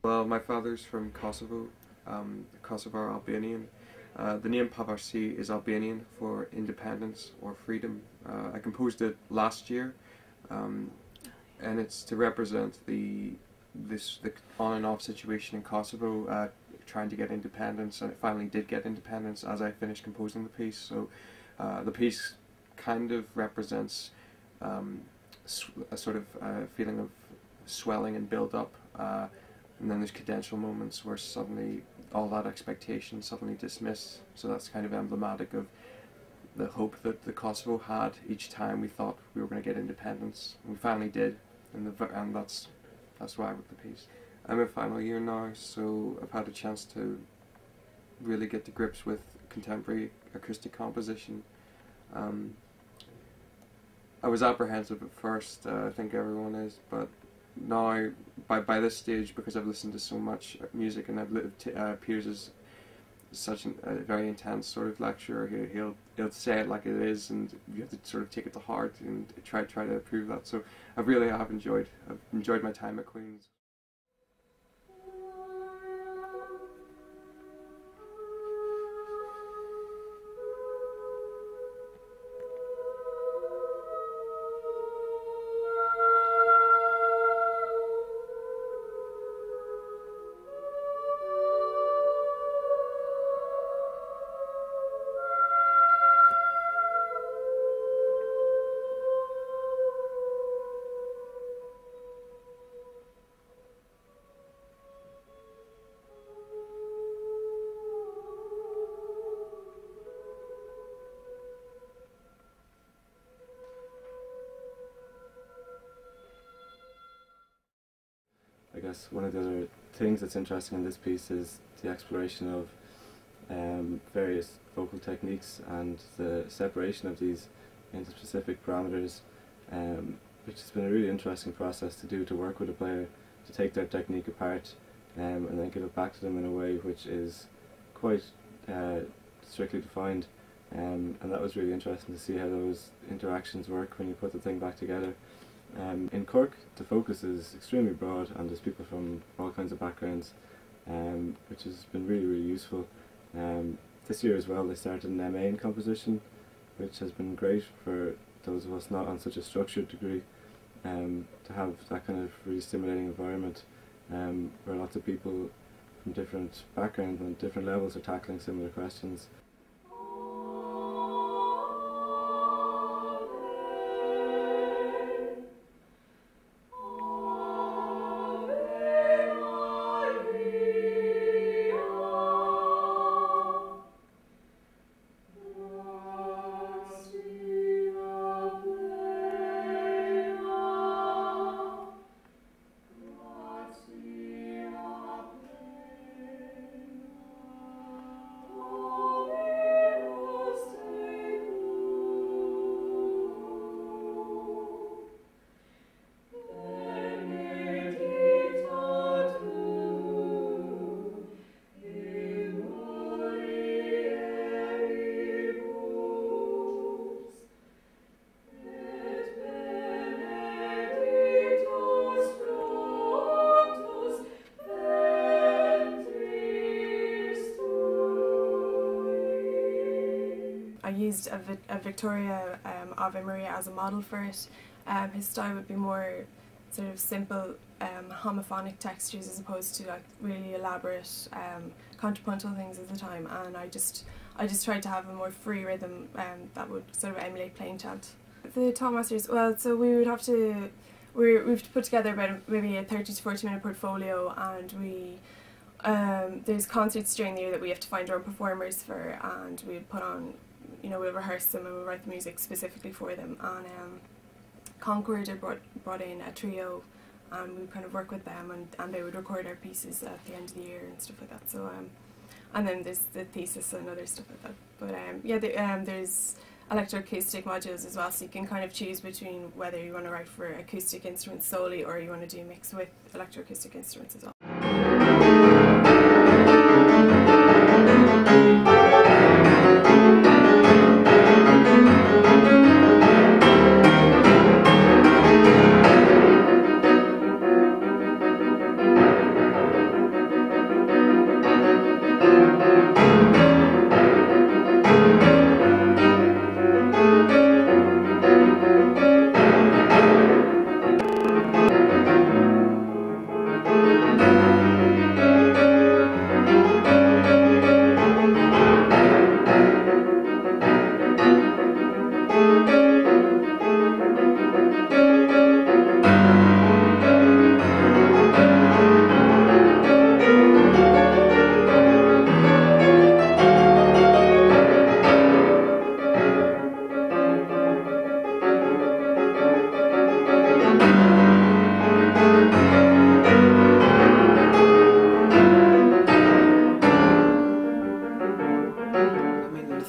Well, my father's from Kosovo, Kosovar Albanian. The name Pavarsi is Albanian for independence or freedom. I composed it last year, and it's to represent the on and off situation in Kosovo, trying to get independence, and it finally did get independence as I finished composing the piece. So the piece kind of represents a sort of feeling of swelling and build up. And then there's cadential moments where suddenly all that expectation suddenly dismissed. So that's kind of emblematic of the hope that the Kosovo had each time we thought we were going to get independence. And we finally did, and that's why I wrote the piece. I'm in final year now, so I've had a chance to really get to grips with contemporary acoustic composition. I was apprehensive at first, I think everyone is, but now, by this stage, because I've listened to so much music and I've lived, Piers is such a very intense sort of lecturer. He'll say it like it is, and you have to sort of take it to heart and try to prove that. So I really have enjoyed my time at Queen's. I guess one of the other things that's interesting in this piece is the exploration of various vocal techniques and the separation of these into specific parameters, which has been a really interesting process to do, to work with a player, to take their technique apart and then give it back to them in a way which is quite strictly defined, and that was really interesting to see how those interactions work when you put the thing back together. In Cork, the focus is extremely broad, and there's people from all kinds of backgrounds, which has been really, really useful. This year as well, they started an MA in composition, which has been great for those of us not on such a structured degree, to have that kind of really stimulating environment where lots of people from different backgrounds and different levels are tackling similar questions. I used a Victoria Ave Maria as a model for it. His style would be more sort of simple homophonic textures as opposed to like really elaborate contrapuntal things at the time, and I just tried to have a more free rhythm that would sort of emulate plain chant. The Talkmasters, well, so we've put together about maybe a 30 to 40 minute portfolio, and there's concerts during the year that we have to find our own performers for, and we put on, we'll rehearse them and we'll write the music specifically for them. And Concord had brought in a trio, and we kind of work with them, and they would record our pieces at the end of the year and stuff like that. So and then there's the thesis and other stuff like that. But yeah, there's electroacoustic modules as well, so you can kind of choose between whether you want to write for acoustic instruments solely or you want to do a mix with electroacoustic instruments as well.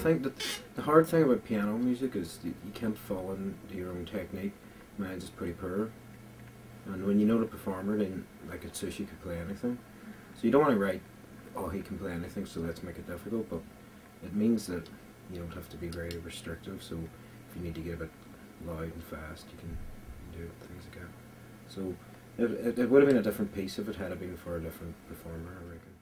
think that the hard thing about piano music is that you can't fall into your own technique. Mine's is pretty poor. And when you know the performer, then like at Sushi could play anything. So you don't want to write, oh, he can play anything, so let's make it difficult. But it means that you don't have to be very restrictive. So if you need to get a bit loud and fast, you can do things like that. So it would have been a different piece if it had been for a different performer, I reckon.